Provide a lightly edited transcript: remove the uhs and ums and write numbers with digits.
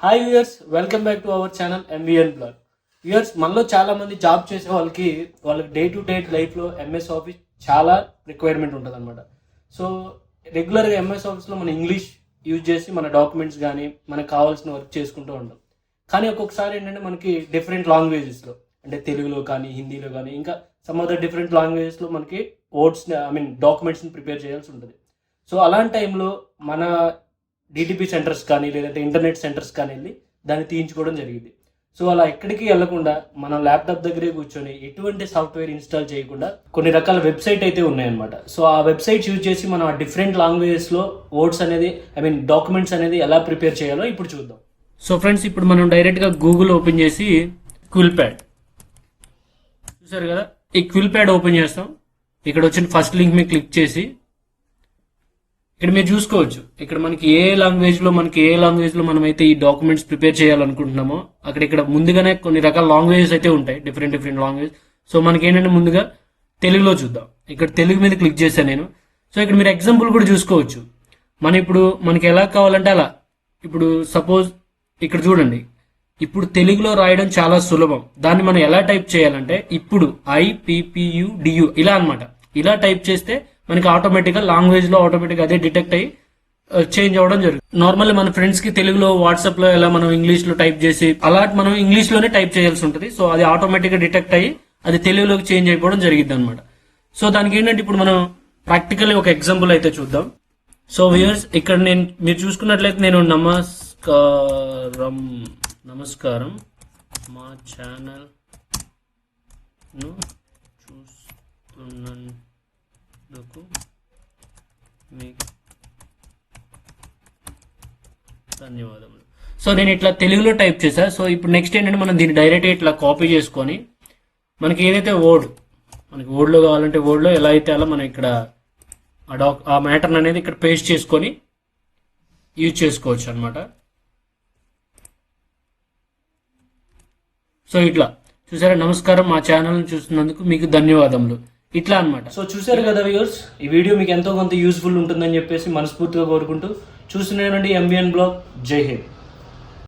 Hi viewers, welcome back to our channel MVN blog. Viewers, మనలో చాలా మంది job చేసే వాళ్ళకి డే టు డే లైఫ్లో ఎంఎస్ ఆఫీస్ చాలా రిక్వైర్మెంట్ ఉంటుంది అనమాట. సో రెగ్యులర్గా ఎంఎస్ ఆఫీస్లో మన ఇంగ్లీష్ యూజ్ చేసి మన డాక్యుమెంట్స్ కానీ మనకు కావాల్సిన వర్క్ చేసుకుంటూ ఉంటాం. కానీ ఒక్కొక్కసారి ఏంటంటే మనకి డిఫరెంట్ లాంగ్వేజెస్లో, అంటే తెలుగులో కానీ హిందీలో కానీ ఇంకా సమ్ అదర్ డిఫరెంట్ లాంగ్వేజెస్లో మనకి డాక్యుమెంట్స్ని ప్రిపేర్ చేయాల్సి ఉంటుంది. సో అలాంటి టైంలో మన డిటిపి సెంటర్స్ కానీ లేదంటే ఇంటర్నెట్ సెంటర్స్ కానీ వెళ్ళి దాన్ని తీయించుకోవడం జరిగింది. సో అలా ఎక్కడికి వెళ్లకుండా మనం ల్యాప్టాప్ దగ్గరే కూర్చొని ఎటువంటి సాఫ్ట్వేర్ ఇన్స్టాల్ చేయకుండా కొన్ని రకాల వెబ్సైట్ అయితే ఉన్నాయన్నమాట. సో ఆ వెబ్సైట్స్ యూజ్ చేసి మనం ఆ డిఫరెంట్ లాంగ్వేజెస్లో వర్డ్స్ అనేది డాక్యుమెంట్స్ అనేది ఎలా ప్రిపేర్ చేయాలో ఇప్పుడు చూద్దాం. సో ఫ్రెండ్స్, ఇప్పుడు మనం డైరెక్ట్గా గూగుల్ ఓపెన్ చేసి క్విల్ ప్యాడ్ చూసారు కదా, ఈ క్విల్ ప్యాడ్ ఓపెన్ చేస్తాం. ఇక్కడ వచ్చిన ఫస్ట్ లింక్ మీద క్లిక్ చేసి ఇక్కడ మీరు చూసుకోవచ్చు, ఇక్కడ మనకి ఏ లాంగ్వేజ్ లో మనమైతే ఈ డాక్యుమెంట్స్ ప్రిపేర్ చేయాలనుకుంటున్నామో ఇక్కడ ముందుగానే కొన్ని రకాల లాంగ్వేజెస్ అయితే ఉంటాయి, డిఫరెంట్ లాంగ్వేజ్. సో మనకి ఏంటంటే ముందుగా తెలుగులో చూద్దాం. ఇక్కడ తెలుగు మీద క్లిక్ చేశాను నేను. సో ఇక్కడ మీరు ఎగ్జాంపుల్ కూడా చూసుకోవచ్చు. మనకి ఎలా కావాలంటే అలా. ఇప్పుడు సపోజ్ ఇక్కడ చూడండి, ఇప్పుడు తెలుగులో రాయడం చాలా సులభం. దాన్ని మనం ఎలా టైప్ చేయాలంటే ఇప్పుడు IPPUDU ఇలా అన్నమాట. ఇలా టైప్ చేస్తే మనకి ఆటోమేటిక్గా లాంగ్వేజ్ లో ఆటోమేటిక్గా అదే డిటెక్ట్ అయ్యి చేంజ్ అవ్వడం జరుగుతుంది. నార్మల్లీ మన ఫ్రెండ్స్ కి తెలుగులో వాట్సాప్ లో ఎలా మనం ఇంగ్లీష్ లో టైప్ చేసి అలా మనం ఇంగ్లీష్ లోనే టైప్ చేయాల్సి ఉంటుంది. సో అది ఆటోమేటిక్గా డిటెక్ట్ అయ్యి అది తెలుగులోకి చేంజ్ అయిపోవడం జరిగింది అనమాట. సో దానికి ఏంటంటే ఇప్పుడు మనం ప్రాక్టికల్లీ ఒక ఎగ్జాంపుల్ అయితే చూద్దాం. సో వ్యూయర్స్, ఇక్కడ మీరు చూసుకున్నట్లయితే నేను నమస్కారం మా ఛానల్ ను చూస్తున్నందుకు మీకు ధన్యవాదములు. సో నేను ఇట్లా తెలుగులో టైప్ చేశా. సో ఇప్పుడు నెక్స్ట్ ఏంటంటే మనం దీన్ని డైరెక్ట్గా ఇట్లా కాపీ చేసుకొని మనకి ఏదైతే మనకి వర్డ్లో కావాలంటే వర్డ్లో ఎలా అయితే అలా మనం ఇక్కడ ఆ మ్యాటర్ అనేది ఇక్కడ పేస్ట్ చేసుకొని యూజ్ చేసుకోవచ్చు అనమాట. సో ఇట్లా చూసారా, నమస్కారం మా ఛానల్ చూస్తున్నందుకు మీకు ధన్యవాదములు, ఇట్లా అనమాట. సో చూసారు కదా వ్యూయర్స్, ఈ వీడియో మీకు ఎంతో కొంత యూస్ఫుల్ ఉంటుందని చెప్పేసి మనస్ఫూర్తిగా కోరుకుంటూ చూస్తున్నానండి ఎంవిఎన్ బ్లాగ్. జై హింద్.